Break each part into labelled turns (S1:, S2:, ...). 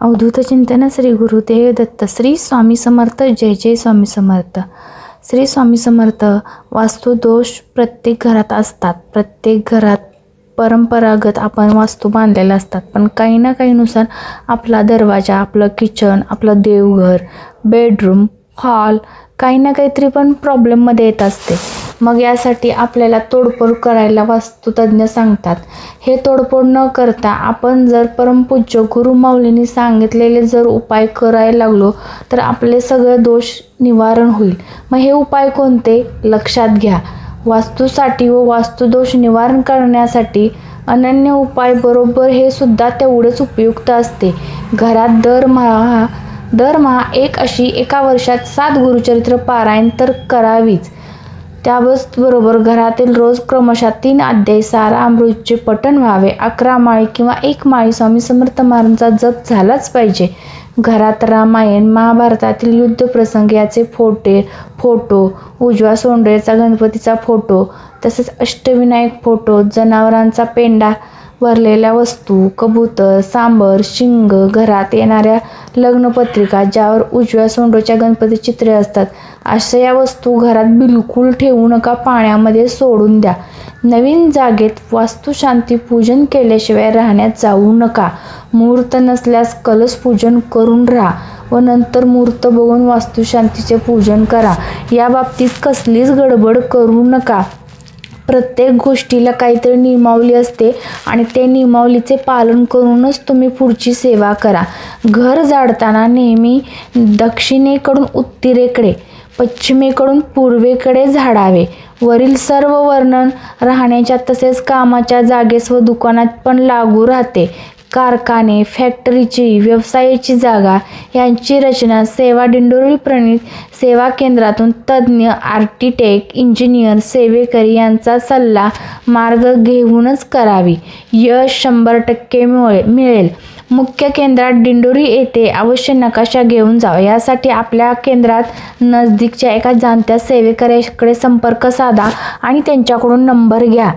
S1: अवधूत चिंतन श्री गुरुदेव दत्त. श्री स्वामी समर्थ. जय जय स्वामी समर्थ. श्री स्वामी समर्थ. वास्तुदोष प्रत्येक घरात असतात. प्रत्येक घरात परंपरागत आपण वास्तू बांधलेल्या असतात, पण काही ना काहीनुसार आपला दरवाजा, आपलं किचन, आपलं देवघर, बेडरूम, हॉल काही ना काहीतरी पण प्रॉब्लेममध्ये येत असते. मग यासाठी आपल्याला तोडफोड करायला वास्तुतज्ञ सांगतात. हे तोडफोड न करता आपण जर परमपूज्य गुरुमाऊलींनी सांगितलेले जर उपाय करायला लागलो तर आपले सगळे दोष निवारण होईल. मग हे उपाय कोणते लक्षात घ्या. वास्तूसाठी व वास्तुदोष निवारण करण्यासाठी अनन्य उपाय बरोबर हे सुद्धा तेवढेच उपयुक्त असते. घरात दरमहा एका वर्षात 7 गुरुचरित्र पारायण तर करावीच. त्याबरोबर घरातील रोज क्रमशः 3 अध्याय सारामृतचे पठण व्हावे. 11 माळी किंवा 1 माळी स्वामी समर्थ महाराजांचा जप झालाच पाहिजे. घरात रामायण महाभारतातील युद्धप्रसंग याचे फोटो, उजव्या सोंडळ्याचा गणपतीचा फोटो, तसेच अष्टविनायक फोटो, जनावरांचा पेंडा भरलेल्या वस्तू, कबूतर, सांबर, शिंग, घरात येणाऱ्या लग्नपत्रिका ज्यावर उजव्या सोंडोच्या गणपती चित्रे असतात, अशा या वस्तू घरात बिलकुल ठेवू नका. पाण्यामध्ये सोडून द्या. नवीन जागेत वास्तुशांती पूजन केल्याशिवाय राहण्यात जाऊ नका. मुहूर्त नसल्यास कलश पूजन करून राहा व नंतर मुहूर्त बघून वास्तुशांतीचे पूजन करा. या बाबतीत कसलीच गडबड करू नका. प्रत्येक गोष्टीला काहीतरी नियमावली असते आणि ते नियमावलीचे पालन करूनच तुम्ही पुढची सेवा करा. घर झाडताना नेहमी दक्षिणेकडून उत्तरेकडे, पश्चिमेकडून पूर्वेकडे झाडावे. वरील सर्व वर्णन राहण्याच्या तसेच कामाच्या जागेस व दुकानात पण लागू राहते. कारखाने, फॅक्टरीची, व्यवसायाची जागा यांची रचना सेवा दिंडोरी प्रणीत सेवा केंद्रातून तज्ज्ञ आर्किटेक्ट, इंजिनियर, सेवेकरी यांचा सल्ला मार्ग घेऊनच करावी. यश 100% मिळेल. मुख्य केंद्रात दिंडोरी येथे अवश्य नकाशा घेऊन जावा. यासाठी आपल्या केंद्रात नजदीकच्या एका जाणत्या सेवेकऱ्याकडे संपर्क साधा आणि त्यांच्याकडून नंबर घ्या.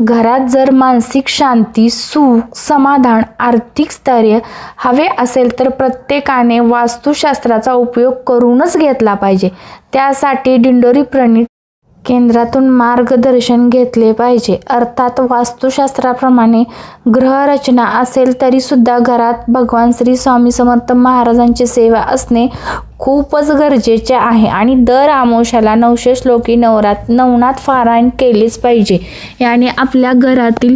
S1: घरात जर मानसिक शांती, सुख, समाधान, आर्थिक स्थैर्य हवे असेल तर प्रत्येकाने वास्तुशास्त्राचा उपयोग करूनच घेतला पाहिजे. त्यासाठी दिंडोरी प्रणीत केंद्रातून मार्गदर्शन घेतले पाहिजे. अर्थात वास्तुशास्त्राप्रमाणे ग्रहरचना असेल तरी सुद्धा घरात भगवान श्री स्वामी समर्थ महाराजांची सेवा असणे खूपच गरजेचे आहे आणि दर अमावास्येला 900 श्लोकी नवनाथ पारायण केलेच पाहिजे. याने आपल्या घरातील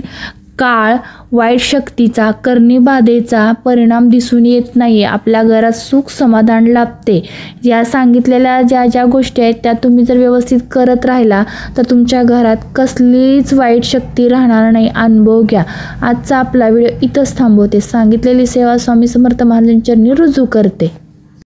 S1: काळ, वाईट शक्तीचा, करणीबाधेचा परिणाम दिसून येत नाही. आपल्या घरात सुख समाधान लाभते. या सांगितलेल्या ज्या गोष्टी आहेत त्या तुम्ही जर व्यवस्थित करत राहिला तर तुमच्या घरात कसलीच वाईट शक्ती राहणार नाही. अनुभव घ्या. आजचा आपला व्हिडिओ इथंच थांबवते. सांगितलेली सेवा स्वामी समर्थ महाराजांच्या चरणी रुजू करते.